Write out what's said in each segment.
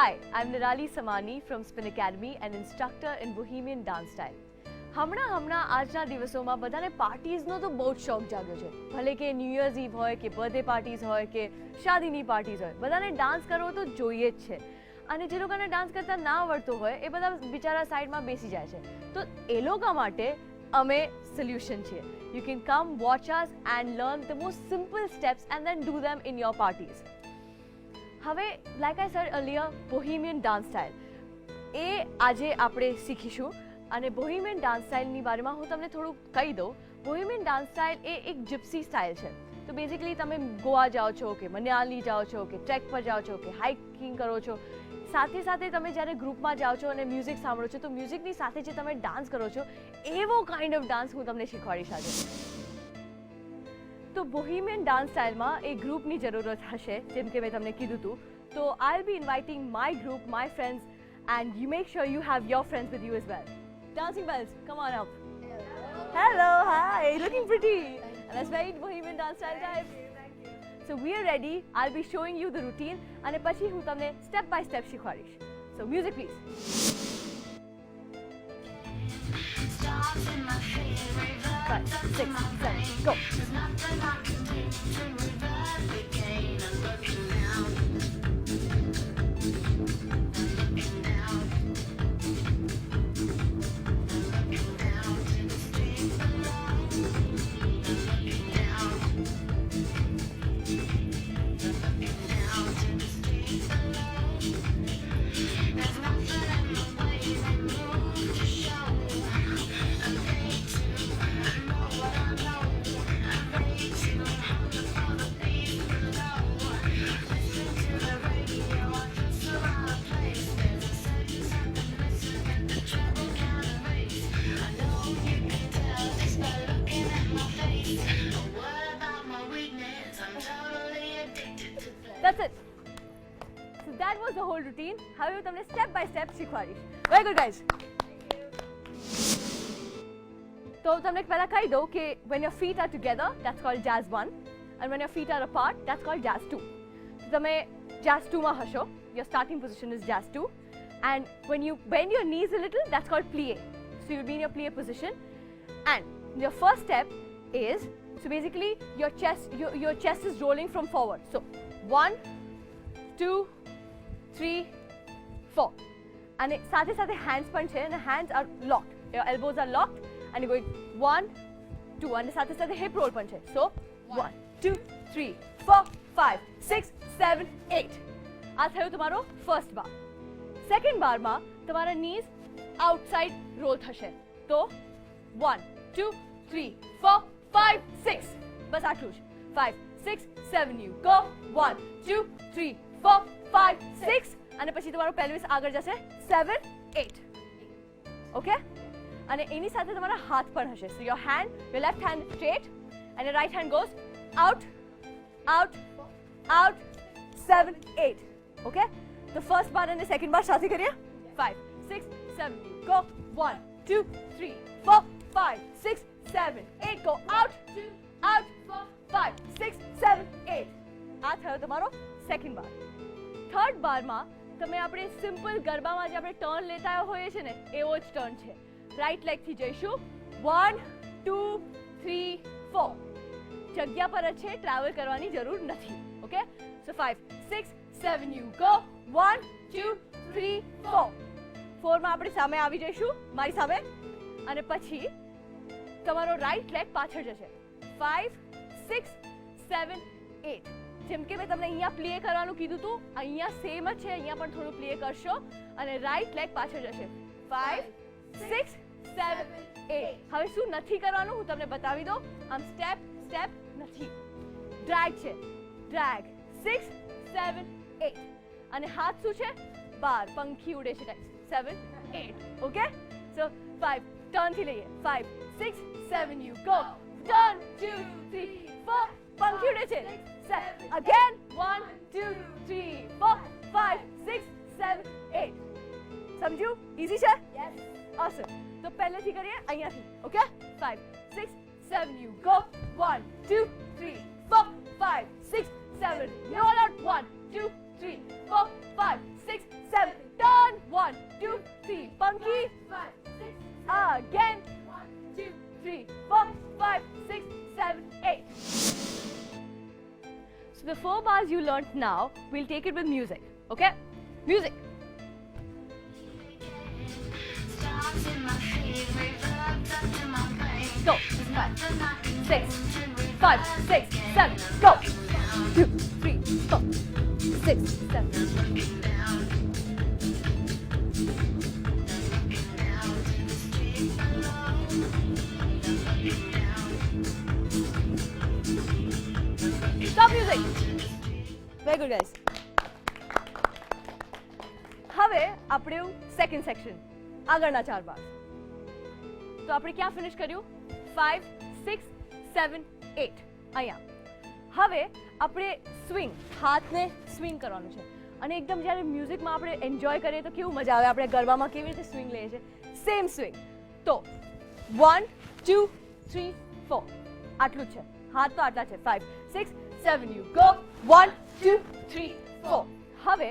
Hi, I'm Nirali Samani from Spin Academy, an instructor in Bohemian dance style. હમણાં આજના દિવસોમાં બધાને પાર્ટીઝનો તો બહુ જ શોખ જાગ્યો છે. ભલે કે ન્યૂ યર્સ ઈવ હોય કે બર્થડે પાર્ટીઝ હોય કે શાદીની પાર્ટીઝ હોય, બધાને ડાન્સ કરવો તો જોઈએ જ છે. અને જે લોકોને ડાન્સ કરતા ના આવડતો હોય એ બધા બિચારા સાઈડમાં બેસી જાય છે. તો એ લોકો માટે અમે સોલ્યુશન છીએ. You can come watch us and learn the most simple steps and then do them in your parties. હવે like I said earlier, Bohemian dance style એ આજે આપણે શીખીશું. અને બોહેમિયન ડાન્સ સ્ટાઇલની બારેમાં હું તમને થોડું કહી દઉં. બોહેમિયન ડાન્સ સ્ટાઇલ એ એક જીપ્સી સ્ટાઇલ છે. તો બેઝિકલી તમે ગોવા જાઓ છો કે મનાલી જાઓ છો કે ટ્રેક પર જાઓ છો કે હાઇકિંગ કરો છો, સાથે સાથે તમે જ્યારે ગ્રુપમાં જાઓ છો અને મ્યુઝિક સાંભળો છો, તો મ્યુઝિકની સાથે જે તમે ડાન્સ કરો છો એવો કાઇન્ડ ઓફ ડાન્સ હું તમને શીખવાડીશ આજે. તો બોહેમિયન ડાન્સ સ્ટાઇલમાં એક ગ્રુપની જરૂરત હશે, જેમ કે મેં તમને કીધું હતું. તો I will be inviting my group, my friends, and you make sure you have your friends with you as well. Dancing bells, come on up. Hello, hi, looking pretty. And that's very Bohemian dance style type. Thank you. So we are ready. I'll be showing you the routine and પછી હું તમને step by step શીખવાડીશ. So music please. 5, 6, 7, go. That's it. So that was the whole routine. હવે હું તમને step by step શીખવાડીશ. Very good guys. તો તમને પહેલા કહી દઉં કે when your feet are together, that's called jazz 1, and when your feet are apart, that's called jazz 2. તો તમે jazz 2 માં હશો. Your starting position is jazz 2, and when you bend your knees a little, that's called plie. So you'll be in your plie position, and your first step is, so basically your chest is rolling from forward. So 1, 2, 3, 4. And સાથે સાથે hands પણ છે, and hands are locked. Your elbows are locked and you're going 1, 2, and સાથે સાથે hip roll પણ છે. So 1, 2, 3, 4, 5, 6, 7, 8. આ થયો તમારો ફર્સ્ટ બાર. સેકન્ડ બારમાં તમારા knees outside roll થશે. તો 1, 2, 3, 4, 5, 6. બસ આટલું જ. 5, 6, 7, you go. 1, 2, 3, 4, 5, 6. અને પછી તમારું પેલ્વિસ આગળ જશે. 7, 8. ઓકે? અને એની સાથે તમારા હાથ પણ હશે. So your left hand straight and your right hand goes out, out, out, 7, 8. Okay? The first bar and the second bar સાથે કરીએ. 5, 6, 7, go. 1, 2, 3, 4, 5, 6, 7, 8. Go out, out, 5, 6, 7, 8. આ થયો તમારો સેકન્ડ બાર. થર્ડ બારમાં તમે આપણે સિમ્પલ ગરબામાં જે આપણે ટર્ન લેતા હોઈએ છે ને, એવો જ ટર્ન છે. રાઈટ લેગથી જઈશું. 1, 2, 3, 4. જગ્યા પર જ છે, ટ્રાવેલ કરવાની જરૂર નથી. ઓકે? So 5, 6, 7, you go. 1, 2, 3, 4. 4 માં આપણે સામે આવી જઈશું, મારી સામે. અને પછી તમારો રાઈટ લેગ પાછળ જશે. 5, 6, 7, 8. જેમ કે મેં તમને અહીંયા પ્લે કરવાનું કીધું હતું, અહીંયા સેમ જ છે, અહીંયા પણ થોડું પ્લે કરશો અને રાઈટ લેગ પાછળ જશે. 5, 6, 7, 8. હવે શું નથી કરવાનું હું તમને બતાવી દઉં. આમ સ્ટેપ નથી, ડ્રેગ છે, ડ્રેગ. 6, 7, 8. અને હાથ શું છે? બાર, પંખી ઉડે છે ટાઈપ. 7, 8. ઓકે? સો 5, ટર્ન થી લઈએ. 5, 6, 7, you go. Turn, 2, 3, 4. પંખી ઉડે છે. 7. Again. 1, 2, 3, 4, 5, 6, 7, 8. સમજ્યું? ઇઝી છે? યસ. Awesome. તો પહેલેથી કરીએ અહીંયાથી. Okay? 5, 6, 7, you go. 1, 2, 3, 4, 5, 6, 7. Roll out. 1, 2, 3, 4, 5, 6, 7. So the 4 bars you learnt now, we'll take it with music. Okay? Music. Go. 5, 6, 5, 6, 7, go. 2, 3, 4, 6, 7. Stop music. Very good, guys. હવે આપણું સેકન્ડ સેક્શન આગળના 4 બાર. તો આપણે ક્યાં ફિનિશ કર્યું? 5, 6, 7, 8 અહીંયા. હવે આપણે સ્વિંગ, હાથને સ્વિંગ કરવાનું છે અને એકદમ જ્યારે મ્યુઝિકમાં આપણે એન્જોય કરીએ તો કેવું મજા આવે. આપણે ગરબામાં કેવી રીતે સ્વિંગ લઈએ છીએ, સેમ સ્વિંગ. તો 1, 2, 3, 4 આટલું જ છે. હાથ તો આટલા છે. 5, 6, 7 you go. 1, 2, 3, 4. હવે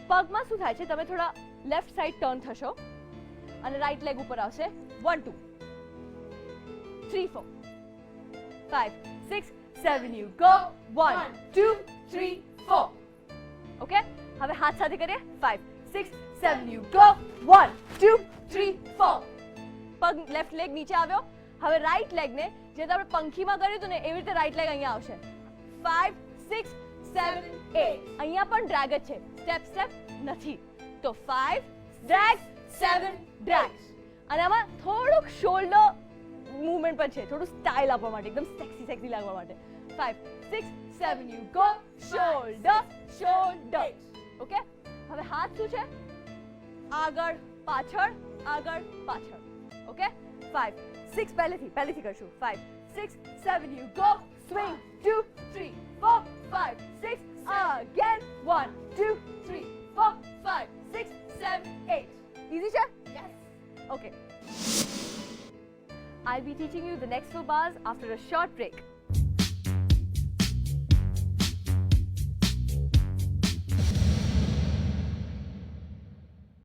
પગમાં શું થાય છે, તમે થોડા લેફ્ટ સાઈડ ટર્ન થશો અને રાઈટ લેગ ઉપર આવશે. 1, 2, 3, 4, 5, 6, 7 you go. 1, 2, 3, 4. ઓકે, હવે હાથ સાથે કરીએ. 5, 6, 7 you go. 1, 2, 3, 4. પગ લેફ્ટ લેગ નીચે આવ્યો. હવે રાઈટ લેગને જે આપણે પંખીમાં કર્યું હતું ને એવી રીતે રાઈટ લેગ અહીંયા આવશે. 5, 6, 7, 8. અહીંયા પણ ડ્રેગ જ છે, સ્ટેપ સ્ટેપ નથી. તો 5 ડ્રેગ, 7 ડ્રેગ. અને આમાં થોડુંક શોલ્ડર મૂવમેન્ટ પણ છે, થોડું સ્ટાઇલ આપવા માટે, એકદમ સેક્સી લાગવા માટે. 5, 6, 7 you go. Shoulder, shoulder. Okay, હવે હાથ શું છે? આગળ પાછળ, આગળ પાછળ. ઓકે, 5, 6 પહેલેથી કરશું. 5, 6, 7 you go. Swing. 2, 3, 4, 5, 6 again. 1, 2, 3, 4, 5, 6, 7, 8. Easy છે? Yes. Okay. I'll be teaching you the next 4 bars after a short break.